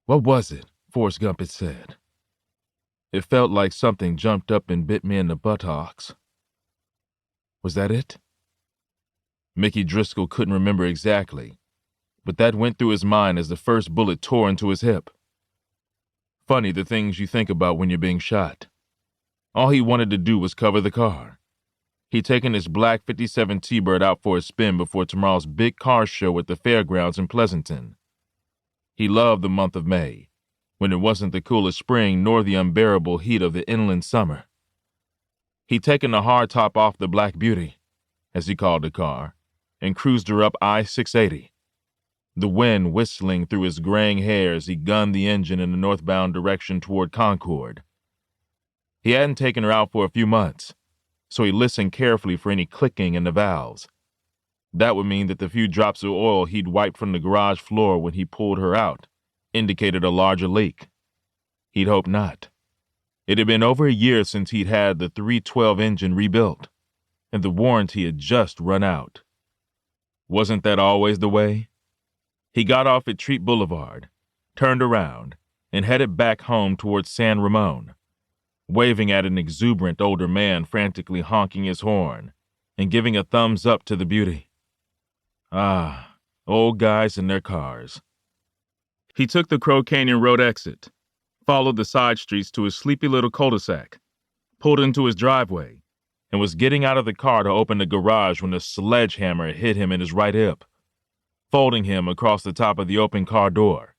What was it? Forrest Gump had said. It felt like something jumped up and bit me in the buttocks. Was that it? Mickey Driscoll couldn't remember exactly, but that went through his mind as the first bullet tore into his hip. Funny the things you think about when you're being shot. All he wanted to do was cover the car. He'd taken his black 57 T-Bird out for a spin before tomorrow's big car show at the fairgrounds in Pleasanton. He loved the month of May, when it wasn't the cool of spring nor the unbearable heat of the inland summer. He'd taken the hardtop off the Black Beauty, as he called the car, and cruised her up I-680. The wind whistling through his graying hair as he gunned the engine in the northbound direction toward Concord. He hadn't taken her out for a few months, so he listened carefully for any clicking in the valves. That would mean that the few drops of oil he'd wiped from the garage floor when he pulled her out indicated a larger leak. He'd hoped not. It had been over a year since he'd had the 312 engine rebuilt, and the warranty had just run out. Wasn't that always the way? He got off at Treat Boulevard, turned around, and headed back home towards San Ramon, waving at an exuberant older man frantically honking his horn and giving a thumbs up to the beauty. Ah, old guys in their cars. He took the Crow Canyon Road exit, followed the side streets to his sleepy little cul-de-sac, pulled into his driveway, and was getting out of the car to open the garage when a sledgehammer hit him in his right hip, folding him across the top of the open car door.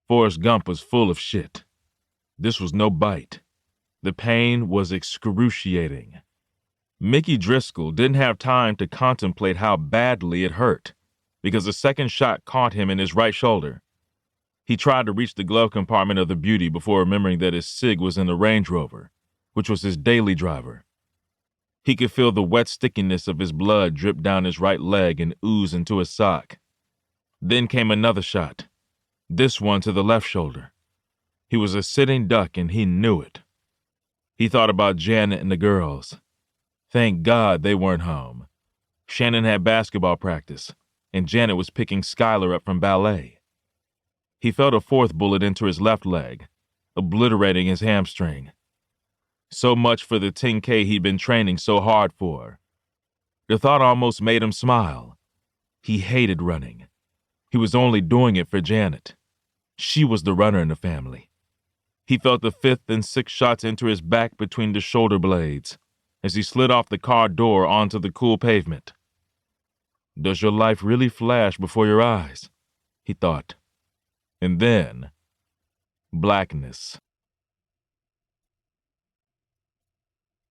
Forrest Gump was full of shit. This was no bite. The pain was excruciating. Mickey Driscoll didn't have time to contemplate how badly it hurt, because the second shot caught him in his right shoulder. He tried to reach the glove compartment of the Beauty before remembering that his Sig was in the Range Rover, which was his daily driver. He could feel the wet stickiness of his blood drip down his right leg and ooze into his sock. Then came another shot, this one to the left shoulder. He was a sitting duck and he knew it. He thought about Janet and the girls. Thank God they weren't home. Shannon had basketball practice, and Janet was picking Skylar up from ballet. He felt a fourth bullet enter his left leg, obliterating his hamstring. So much for the 10K he'd been training so hard for. The thought almost made him smile. He hated running. He was only doing it for Janet. She was the runner in the family. He felt the fifth and sixth shots enter his back between the shoulder blades as he slid off the car door onto the cool pavement. Does your life really flash before your eyes? He thought. And then, blackness.